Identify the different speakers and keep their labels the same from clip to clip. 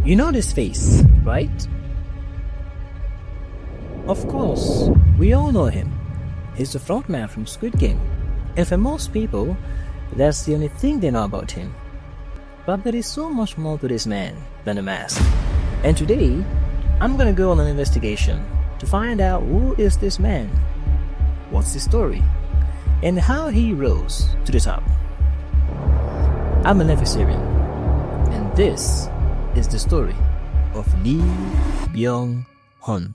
Speaker 1: You know this face, right? Of course, we all know him. He's the frontman from Squid Game. And for most people, that's the only thing they know about him. But there is so much more to this man than a mask. And today, I'm gonna go on an investigation to find out who is this man, what's his story, and how he rose to the top. I'm a Netflixirian, and this is the story of Lee Byung-hun.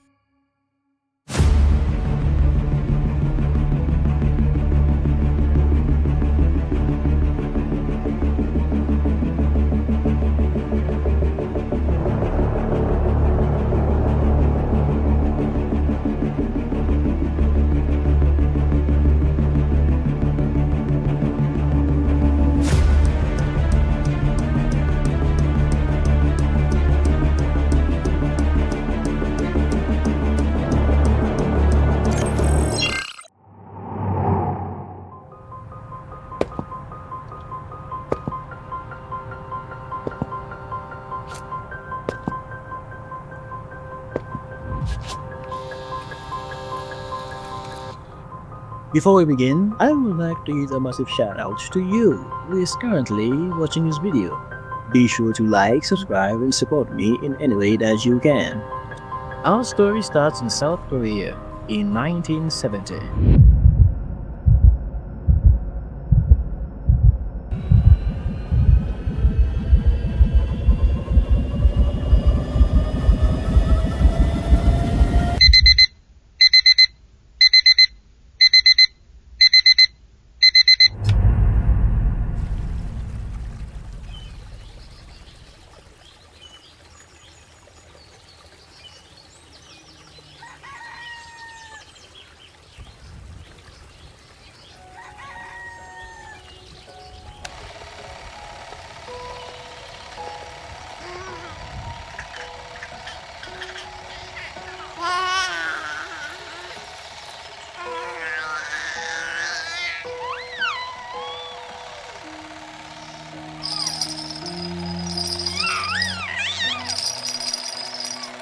Speaker 1: Before we begin, I would like to give a massive shout out to you who is currently watching this video. Be sure to like, subscribe, and support me in any way that you can. Our story starts in South Korea in 1970.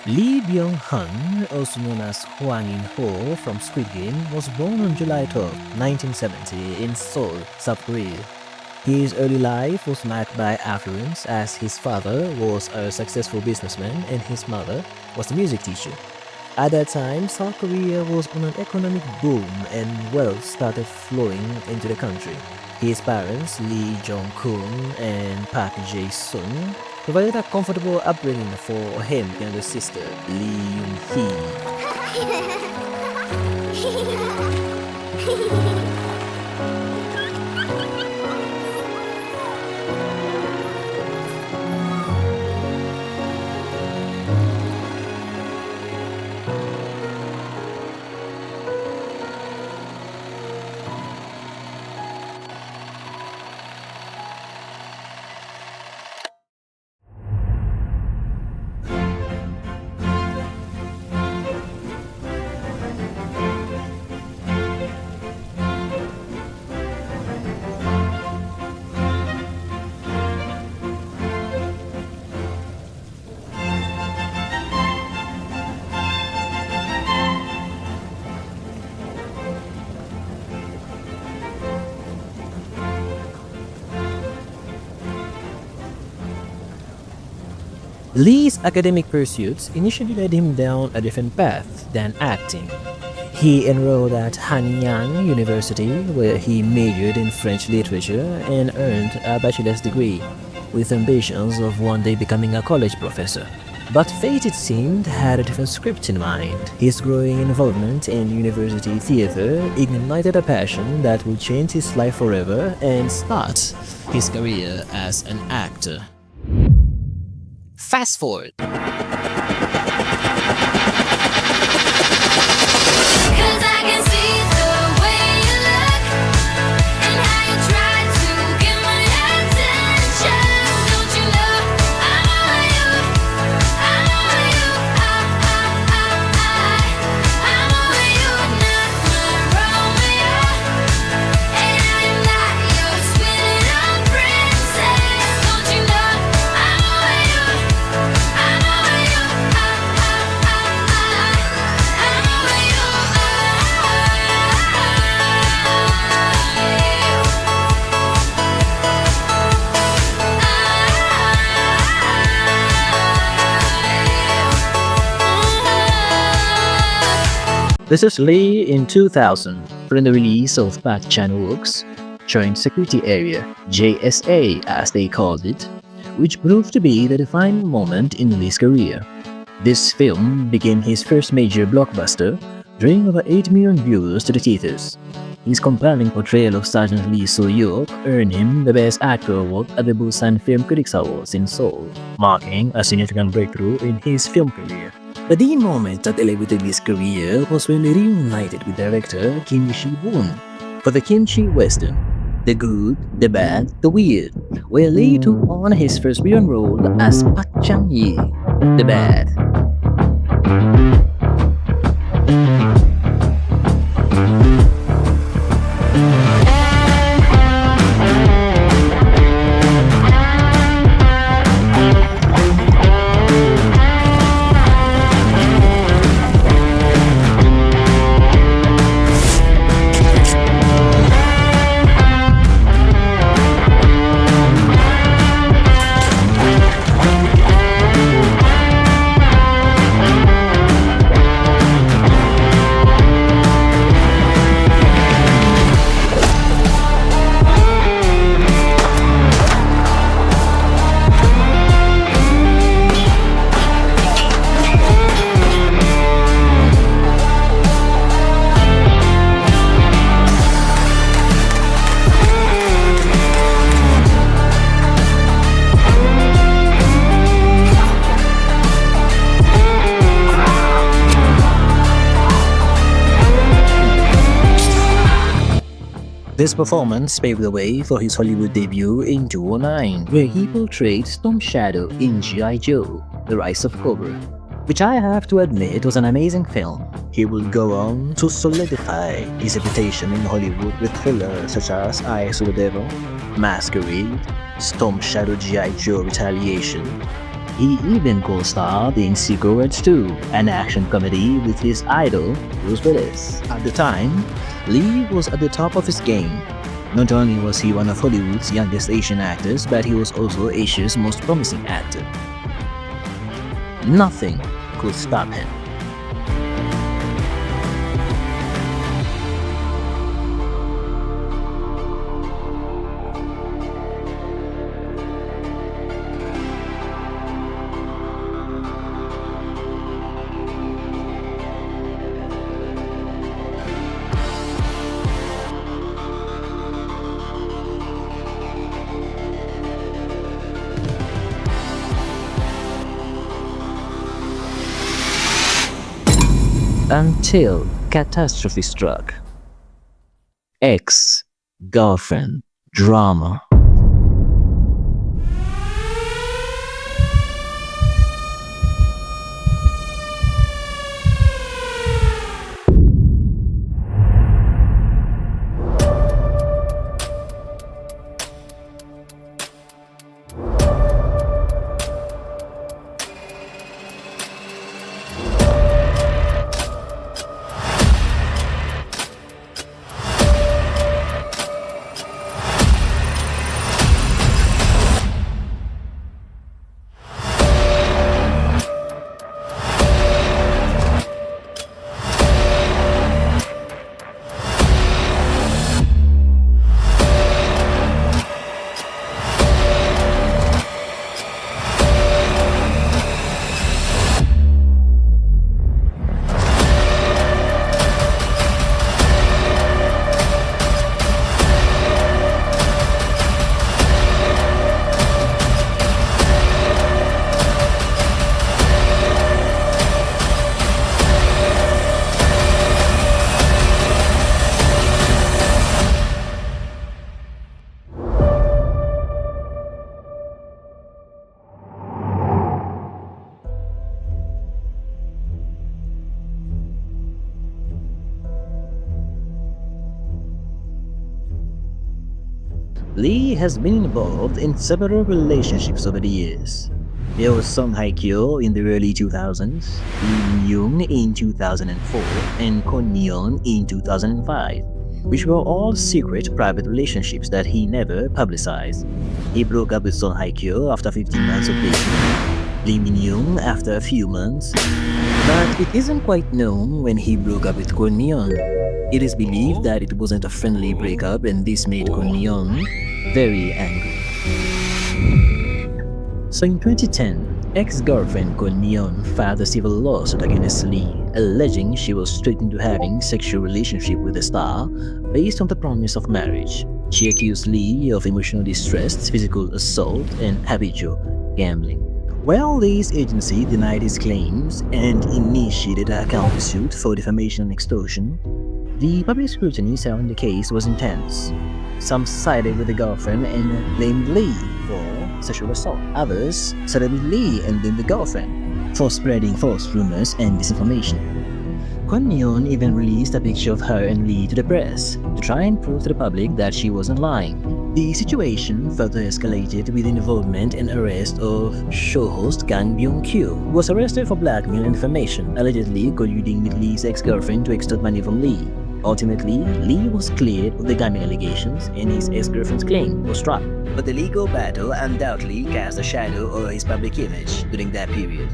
Speaker 1: Lee Byung-hun, also known as Hwang In-ho from Squid Game, was born on July 12, 1970 in Seoul, South Korea. His early life was marked by affluence as his father was a successful businessman and his mother was a music teacher. At that time, South Korea was on an economic boom and wealth started flowing into the country. His parents, Lee Jong-kun and Park Jae-sun, provided a comfortable upbringing for him and his sister, Lee Yoon-hee. Lee's academic pursuits initially led him down a different path than acting. He enrolled at Hanyang University, where he majored in French literature and earned a bachelor's degree, with ambitions of one day becoming a college professor. But fate, it seemed, had a different script in mind. His growing involvement in university theater ignited a passion that would change his life forever and start his career as an actor. Fast forward.
Speaker 2: I
Speaker 1: This is Lee in 2000 from the release of Park Chan-wook's Joint Security Area, JSA as they called it, which proved to be the defining moment in Lee's career. This film became his first major blockbuster, drawing over 8 million viewers to the theaters. His compelling portrayal of Sergeant Lee So-hyuk earned him the Best Actor award at the Busan Film Critics Awards in Seoul, marking a significant breakthrough in his film career. But the moment that elevated Lee's career was when he reunited with director Kim Ji-woon for the Kimchi Western, The Good, the Bad, the Weird, where Lee took on his first villain role as Pak Chang-yi, the Bad. This performance paved the way for his Hollywood debut in 2009, where he portrayed Storm Shadow in G.I. Joe, The Rise of Cobra, which I have to admit was an amazing film. He would go on to solidify his reputation in Hollywood with thrillers such as Eyes of the Devil, Masquerade, Storm Shadow G.I. Joe Retaliation. He even co-starred in Secrets 2, an action comedy with his idol, Bruce Willis. At the time, Lee was at the top of his game. Not only was he one of Hollywood's youngest Asian actors, but he was also Asia's most promising actor. Nothing could stop him. Until catastrophe struck. Ex-girlfriend drama. Lee has been involved in several relationships over the years. There was Song Hye-kyo in the early 2000s, Lee Byung-hun in 2004, and Kwon Miyeon in 2005, which were all secret private relationships that he never publicized. He broke up with Song Hye-kyo after 15 months of dating. Lee Byung-hun after a few months, but it isn't quite known when he broke up with Kwon Miyeon. It is believed that it wasn't a friendly breakup, and this made Kwon Miyeon very angry. So in 2010, ex-girlfriend Kwon Miyeon filed a civil lawsuit against Lee, alleging she was tricked into having sexual relationship with the star based on the promise of marriage. She accused Lee of emotional distress, physical assault, and habitual gambling. Well, Lee's agency denied his claims and initiated a countersuit for defamation and extortion. The public scrutiny surrounding the case was intense. Some sided with the girlfriend and blamed Lee for sexual assault. Others sided with Lee and blamed the girlfriend for spreading false rumors and disinformation. Kwon Miyeon even released a picture of her and Lee to the press to try and prove to the public that she wasn't lying. The situation further escalated with the involvement and arrest of show host Kang Byung-kyu, who was arrested for blackmail and defamation, allegedly colluding with Lee's ex-girlfriend to extort money from Lee. Ultimately, Lee was cleared of the gambling allegations and his ex-girlfriend's claim was dropped. But the legal battle undoubtedly cast a shadow over his public image during that period.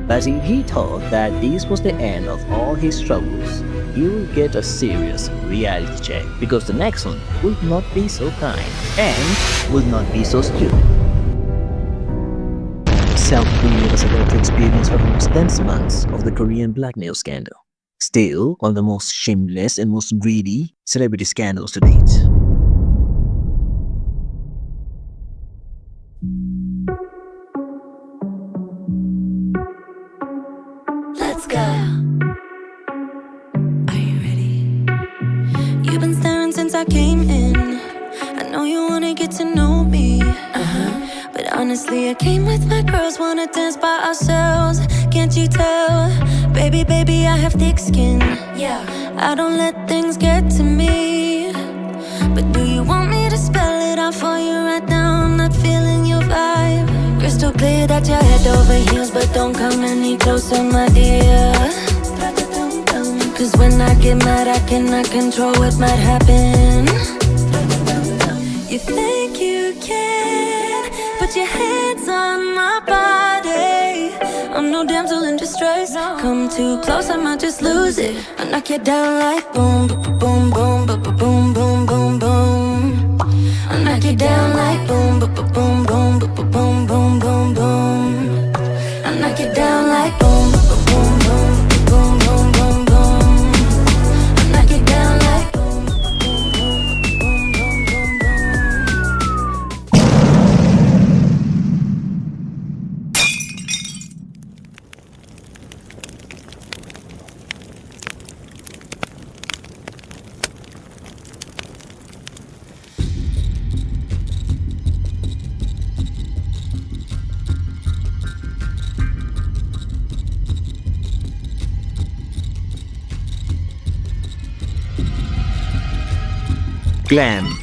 Speaker 1: But if he thought that this was the end of all his troubles, he would get a serious reality check, because the next one would not be so kind and would not be so stupid. South Korea was about to experience one of the most tense months of the Korean blackmail scandal. Still, one of the most shameless and most greedy celebrity scandals to date.
Speaker 2: Let's go. Are you ready? You've been staring since I came in. I know you wanna get to know me. But honestly, I came with my girls, wanna dance by ourselves. Can't you tell? Baby, I have thick skin. Yeah, I don't let things get to me. But do you want me to spell it out for you right now? I'm not feeling your vibe. Crystal clear that you're head over heels, but don't come any closer, my dear. Cause when I get mad, I cannot control what might happen. You think you can put your hands on my body. I'm no damsel in distress. Come too close, I might just lose it. I knock you down like boom, boom, boom, boom, boom, boom, boom, boom. I knock you down like boom, boom, boom, boom, boom, boom, boom, boom. I knock you down like boom, boom, boom, boom, boom, boom, boom. I knock you down like boom, boom, boom, boom, boom, boom.
Speaker 1: Glam.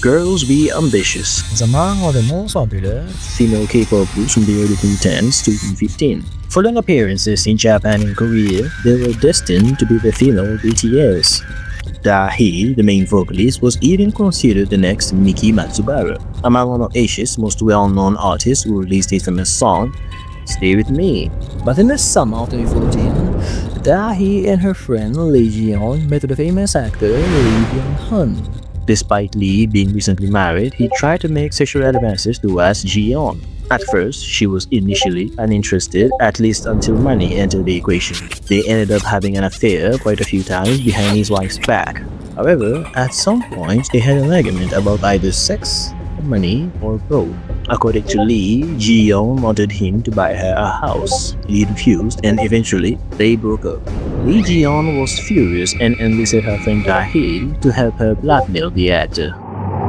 Speaker 1: Girls Be Ambitious is among one of the most popular female K-pop groups from the early 2010s to 2015. Following appearances in Japan and Korea, they were destined to be the female BTS. Da-hee, the main vocalist, was even considered the next Miki Matsubara, among one of Asia's most well-known artists who released his famous song, Stay With Me. But in the summer of 2014, Da-hee and her friend Lee Ji-yeon met with the famous actor Lee Byung-hun. Despite Lee being recently married, he tried to make sexual advances towards Ji-yeon. At first, she was initially uninterested, at least until money entered the equation. They ended up having an affair quite a few times behind his wife's back. However, at some point, they had an argument about either sex, money, or both. According to Lee, Ji-yeon wanted him to buy her a house. Lee refused, and eventually, they broke up. Lee Ji-yeon was furious and enlisted her friend Da-hee to help her blackmail the actor.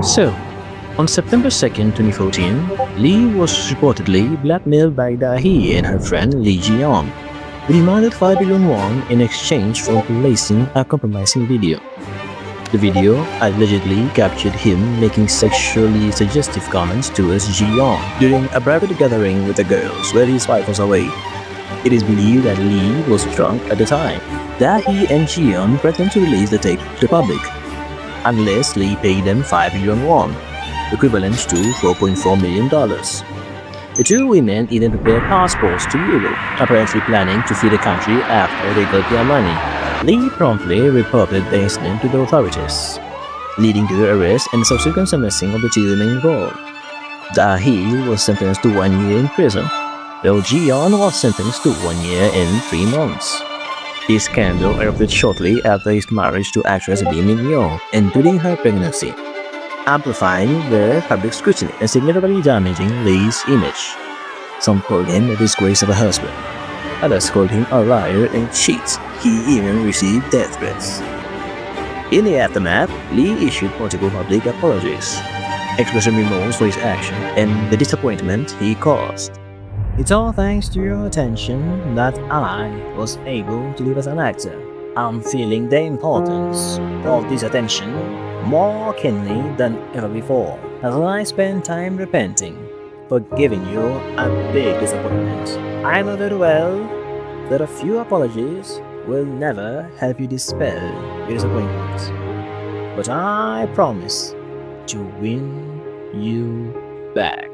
Speaker 1: So, on September 2nd, 2014, Lee was reportedly blackmailed by Da-hee and her friend Lee Ji-yeon. He demanded 5 billion won in exchange for releasing a compromising video. The video allegedly captured him making sexually suggestive comments towards Ji-yeon during a private gathering with the girls where his wife was away. It is believed that Lee was drunk at the time. Da-hee and Ji-yeon threatened to release the tape to the public unless Lee paid them 5 billion won, equivalent to $4.4 million. The two women even prepared passports to Europe, apparently planning to flee the country after they got their money. Lee promptly reported the incident to the authorities, leading to the arrest and subsequent sentencing of the two women involved. Da-hee was sentenced to 1 year in prison, while Ji-yeon was sentenced to 1 year and 3 months. This scandal erupted shortly after his marriage to actress Lee Byung-hun and during her pregnancy, amplifying the public scrutiny and significantly damaging Lee's image. Some called him a disgrace of a husband. Others called him a liar and cheat. He even received death threats. In the aftermath, Lee issued multiple public apologies, expressing remorse for his action and the disappointment he caused. It's all thanks to your attention that I was able to live as an actor. I'm feeling the importance of this attention more keenly than ever before, as I spend time repenting for giving you a big disappointment. I know very well that a few apologies will never help you dispel your disappointment, but I promise to win you back.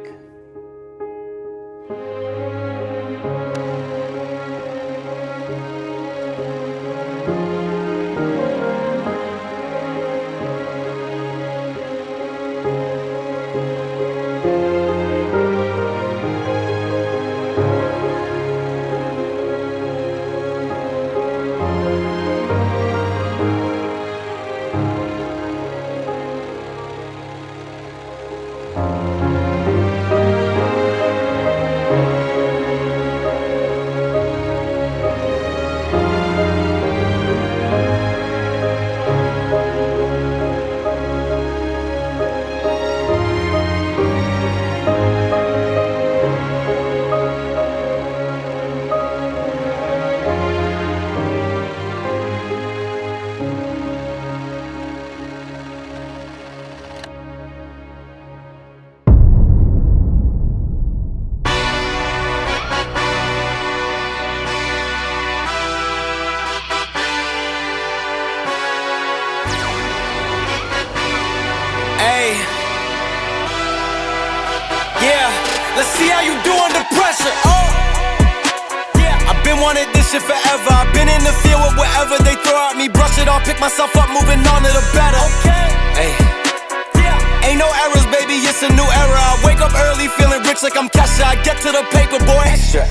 Speaker 3: Let's see how you do under pressure. Yeah, I've been wanting this shit forever. I've been in the field with whatever they throw at me. Brush it off, pick myself up, moving on to the better. Hey. Ain't no errors, baby, it's a new era. I wake up early, feeling rich like I'm Kesha. I get to the paper, boy. Extra.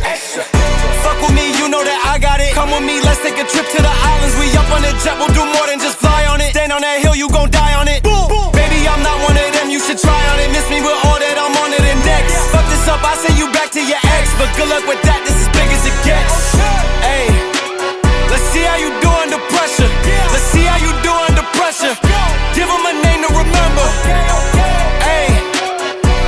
Speaker 3: Fuck with me, you know that I got it. Come with me, let's take a trip to the islands. We up on the jet, we'll do more than just fly on it. Stand on that hill, you gon' die on it. Boom. Baby, I'm not one of them, you should try on it. Miss me with all that, I'm on to the next. Fuck this up, I send you back to your ex. But good luck with that, this is big as it gets. Hey, let's see how you do under pressure. Let's see how you do under pressure. Give them a name to remember. Hey,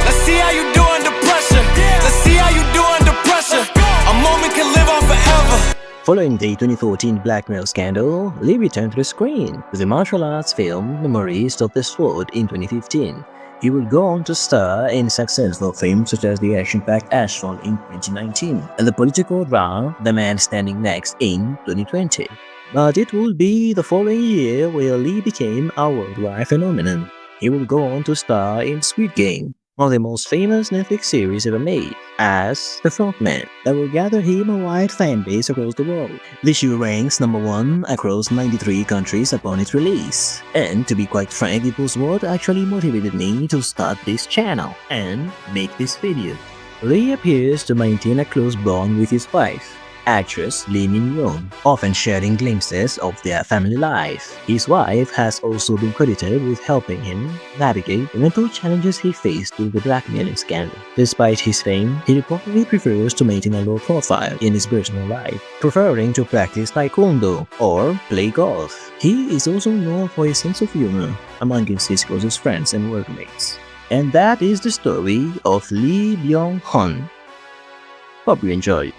Speaker 3: let's see how you do under pressure. Let's see how you do under pressure. A moment can live on forever.
Speaker 1: Following the 2014 Blackmail Scandal, Lee returned to the screen with the martial arts film Memories of the Sword in 2015. He would go on to star in successful films such as the action-packed Asphalt in 2019 and the political drama The Man Standing Next in 2020. But it would be the following year where Lee became a worldwide phenomenon. He would go on to star in Squid Game, one of the most famous Netflix series ever made, as the Frontman, that will gather him a wide fan base across the world. The show ranks #1 across 93 countries upon its release. And to be quite frank, it was what actually motivated me to start this channel and make this video. Lee appears to maintain a close bond with his wife, actress Lee Byung-hun, often sharing glimpses of their family life. His wife has also been credited with helping him navigate the mental challenges he faced during the Blackmail Scandal. Despite his fame, he reportedly prefers to maintain a low profile in his personal life, preferring to practice taekwondo or play golf. He is also known for his sense of humor amongst his closest friends and workmates. And that is the story of Lee Byung-hun. Hope you enjoyed.